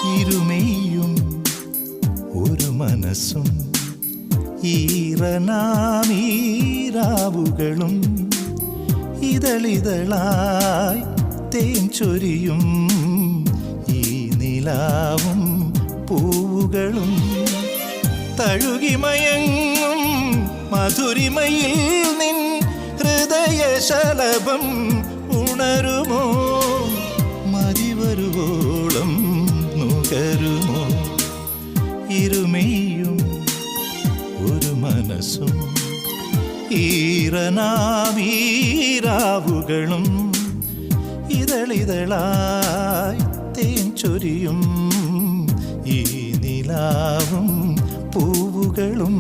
ഇരുമയും ഒരു മനസ്സും ഈറനാമീരാവുകളും ഇതളിതളായി തേൻ ചൊരിയും ഈ നിലാവും പൂവുകളും തഴുകിമയങ്ങും മധുരിമയിൽ നിൻ ഹൃദയശലഭം ഉണരുമോ മതിവരുവോളം നുകരുമോ ഇരുമയും ഒരു മനസ്സും ഈറനാവീരാവുകളും ഇതളിതളായി തേൻ ചൊരിയും ഈ നിലാവും പൂവുകളും